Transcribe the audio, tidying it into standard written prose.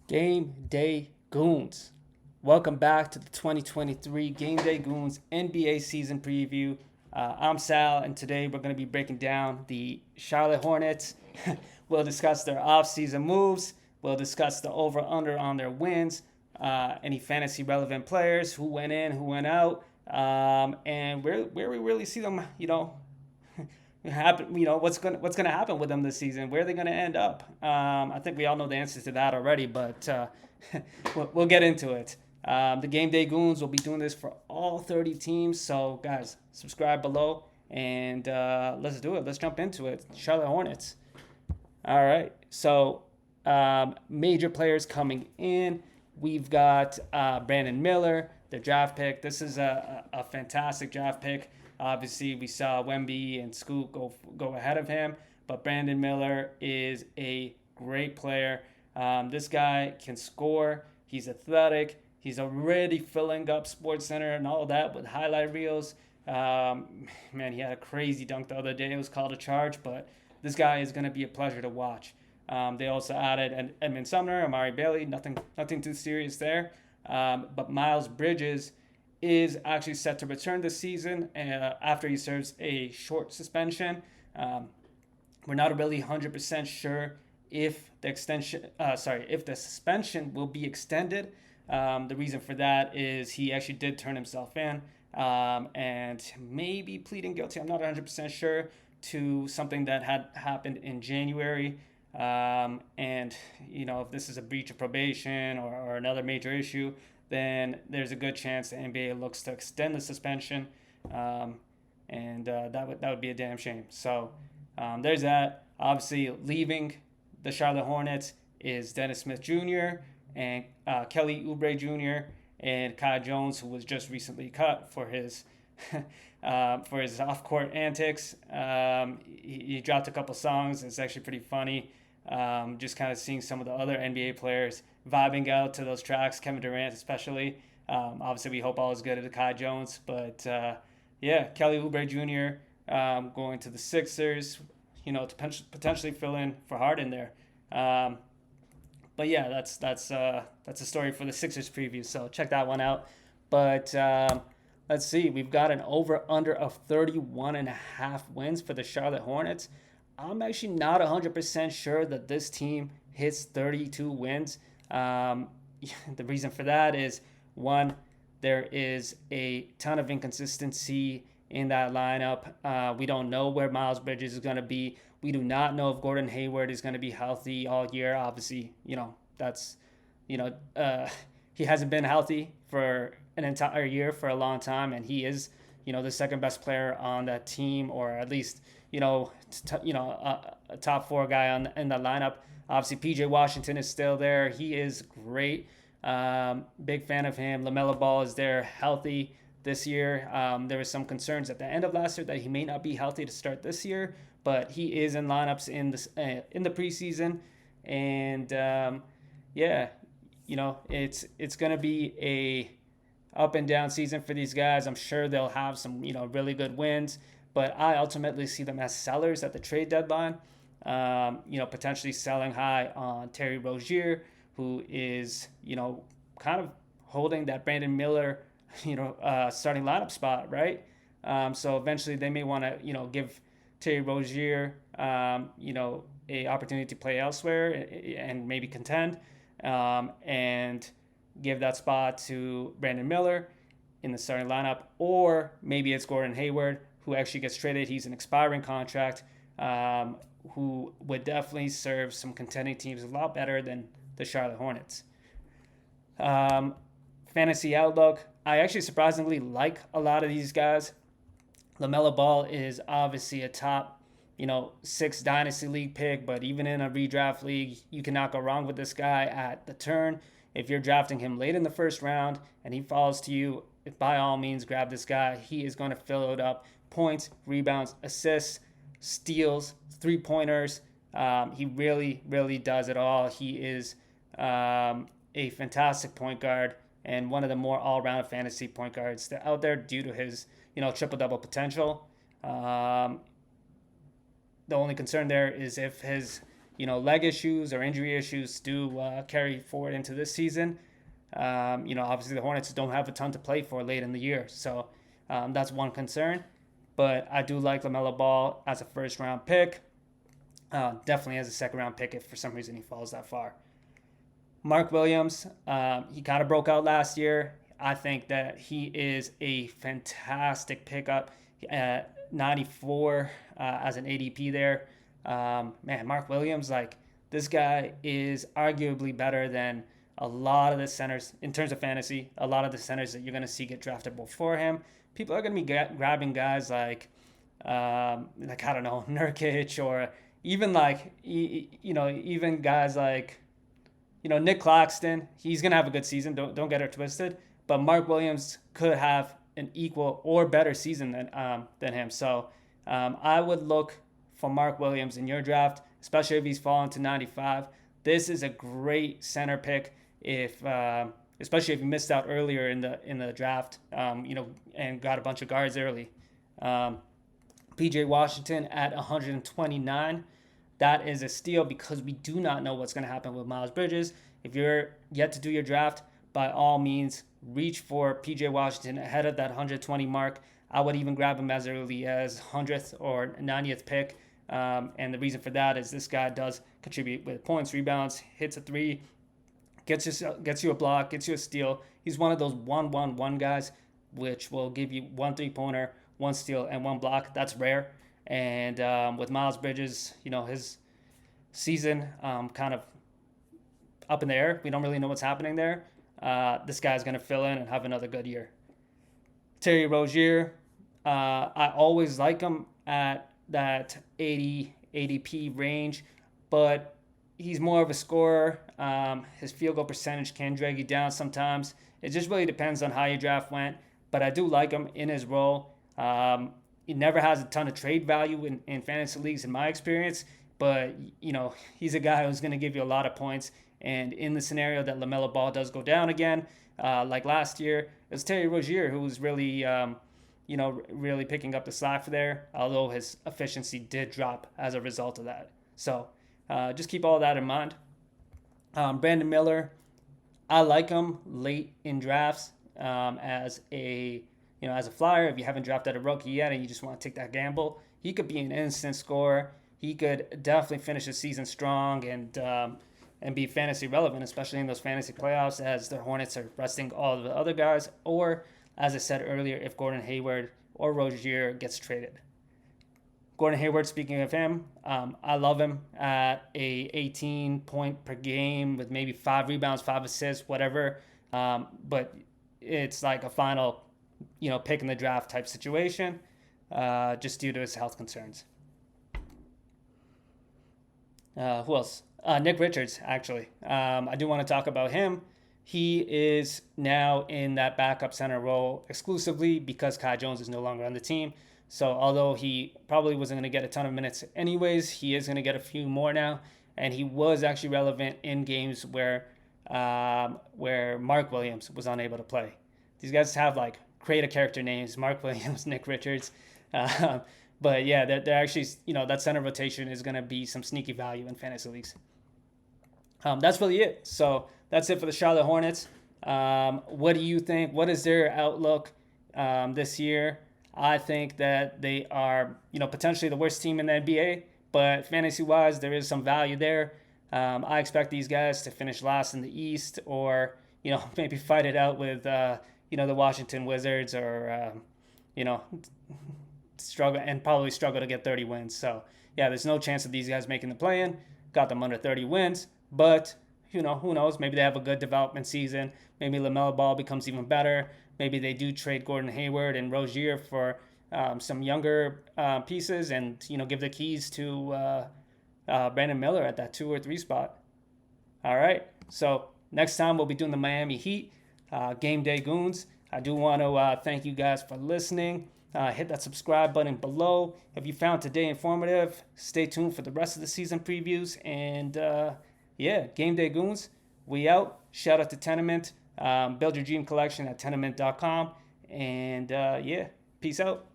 Game Day Goons. Welcome back to the 2023 Game Day Goons NBA season preview. I'm Sal, and today we're going to be breaking down the Charlotte Hornets. We'll discuss their offseason moves. We'll discuss the over/under on their wins, any fantasy relevant players, who went in, who went out, and where we really see them, happen. What's gonna happen with them this season? Where are they gonna end up? I think we all know the answers to that already, but we'll get into it. The Game Day Goons will be doing this for all 30 teams. So guys, subscribe below and let's do it. Let's jump into it. Charlotte Hornets. All right. So major players coming in. We've got Brandon Miller, the draft pick. This is a fantastic draft pick. Obviously, we saw Wemby and Scoot go ahead of him, but Brandon Miller is a great player. This guy can score. He's athletic. He's already filling up Sports Center and all that with highlight reels. Man, he had a crazy dunk the other day. It was called a charge, but this guy is going to be a pleasure to watch. They also added Edmund Sumner, Amari Bailey. Nothing too serious there. But Miles Bridges is actually set to return this season after he serves a short suspension. We're not really 100% sure if the suspension will be extended. The reason for that is he actually did turn himself in and maybe pleading guilty. I'm not 100% sure to something that had happened in January. And if this is a breach of probation or another major issue, then there's a good chance the NBA looks to extend the suspension, and that would be a damn shame. So there's that. Obviously, leaving the Charlotte Hornets is Dennis Smith Jr. and Kelly Oubre Jr. and Kai Jones, who was just recently cut for his off-court antics. He dropped a couple songs. It's actually pretty funny. Just kind of seeing some of the other NBA players vibing out to those tracks, Kevin Durant especially. Obviously, we hope all is good to Kai Jones. But, Kelly Oubre Jr. Going to the Sixers, to potentially fill in for Harden there. But, yeah, that's a story for the Sixers preview, so check that one out. But let's see. We've got an over-under of 31.5 wins for the Charlotte Hornets. I'm actually not 100% sure that this team hits 32 wins. The reason for that is, one, there is a ton of inconsistency in that lineup. We don't know where Miles Bridges is going to be. We do not know if Gordon Hayward is going to be healthy all year. Obviously, he hasn't been healthy for an entire year for a long time, and he is, the second best player on that team, or at least, a top four guy in the lineup. Obviously, PJ Washington is still there. He is great. Big fan of him. LaMelo Ball is there, healthy this year. There was some concerns at the end of last year that he may not be healthy to start this year, but he is in lineups in the preseason. And it's going to be a up and down season for these guys. I'm sure they'll have some really good wins, but I ultimately see them as sellers at the trade deadline. Potentially selling high on Terry Rozier, who is, kind of holding that Brandon Miller, starting lineup spot, right? So eventually they may want to, give Terry Rozier, a opportunity to play elsewhere and maybe contend, and give that spot to Brandon Miller in the starting lineup, or maybe it's Gordon Hayward, who actually gets traded. He's an expiring contract, who would definitely serve some contending teams a lot better than the Charlotte Hornets. Fantasy outlook, I actually surprisingly like a lot of these guys. LaMelo Ball is obviously a top, 6 dynasty league pick, but even in a redraft league, you cannot go wrong with this guy at the turn. If you're drafting him late in the first round and he falls to you, by all means, grab this guy. He is going to fill it up. Points, rebounds, assists, steals, three-pointers. He really, really does it all. He is a fantastic point guard and one of the more all-round fantasy point guards out there due to his, triple-double potential. The only concern there is if his leg issues or injury issues do carry forward into this season. Obviously the Hornets don't have a ton to play for late in the year, so that's one concern. But I do like LaMelo Ball as a first-round pick. Definitely as a second-round pick if for some reason he falls that far. Mark Williams, he kind of broke out last year. I think that he is a fantastic pickup at 94 as an ADP there. Mark Williams, this guy is arguably better than a lot of the centers in terms of fantasy. A lot of the centers that you're going to see get drafted before him. People are going to be grabbing guys like I don't know, Nurkic, or even even guys like Nick Claxton. He's going to have a good season. Don't get it twisted. But Mark Williams could have an equal or better season than him. So I would look for Mark Williams in your draft, especially if he's fallen to 95. This is a great center pick especially if you missed out earlier in the draft, and got a bunch of guards early. PJ Washington at 129. That is a steal because we do not know what's going to happen with Miles Bridges. If you're yet to do your draft, by all means, reach for PJ Washington ahead of that 120 mark. I would even grab him as early as 100th or 90th pick. And the reason for that is this guy does contribute with points, rebounds, hits a three, gets you a block, gets you a steal. He's one of those 1-1-1 guys, which will give you 1 3-pointer, 1 steal, and 1 block. That's rare. And with Miles Bridges, his season kind of up in the air. We don't really know what's happening there. This guy's going to fill in and have another good year. Terry Rozier, I always like him at that 80 ADP range, but he's more of a scorer. His field goal percentage can drag you down sometimes. It just really depends on how your draft went, but I do like him in his role. He never has a ton of trade value in fantasy leagues in my experience, but he's a guy who's going to give you a lot of points. And in the scenario that LaMelo Ball does go down again, like last year, it was Terry Rozier who was really, really picking up the slack for there, although his efficiency did drop as a result of that. So just keep all that in mind. Brandon Miller, I like him late in drafts as a flyer. If you haven't drafted a rookie yet and you just want to take that gamble, he could be an instant scorer. He could definitely finish the season strong and be fantasy relevant, especially in those fantasy playoffs as the Hornets are resting all of the other guys, or, as I said earlier, if Gordon Hayward or Rozier gets traded. Gordon Hayward, speaking of him, I love him at a 18 point per game with maybe 5 rebounds, 5 assists, whatever. But it's like a final, pick in the draft type situation, just due to his health concerns. Who else? Nick Richards, actually. I do want to talk about him. He is now in that backup center role exclusively because Kai Jones is no longer on the team. So although he probably wasn't going to get a ton of minutes anyways, he is going to get a few more now. And he was actually relevant in games where Mark Williams was unable to play. These guys have create a character names: Mark Williams, Nick Richards. But yeah, they're actually, that center rotation is going to be some sneaky value in fantasy leagues. That's really it. So that's it for the Charlotte Hornets. What do you think? What is their outlook this year? I think that they are, potentially the worst team in the NBA, but fantasy-wise, there is some value there. I expect these guys to finish last in the East, or maybe fight it out with the Washington Wizards, or probably struggle to get 30 wins. So yeah, there's no chance of these guys making the play-in. Got them under 30 wins, but who knows? Maybe they have a good development season. Maybe LaMelo Ball becomes even better. Maybe they do trade Gordon Hayward and Rozier for some younger pieces, and give the keys to Brandon Miller at that 2 or 3 spot. All right. So next time we'll be doing the Miami Heat Game Day Goons. I do want to thank you guys for listening. Hit that subscribe button below. If you found today informative, stay tuned for the rest of the season previews. And Game Day Goons, we out. Shout out to Tenement. Build your dream collection at tenement.com. And peace out.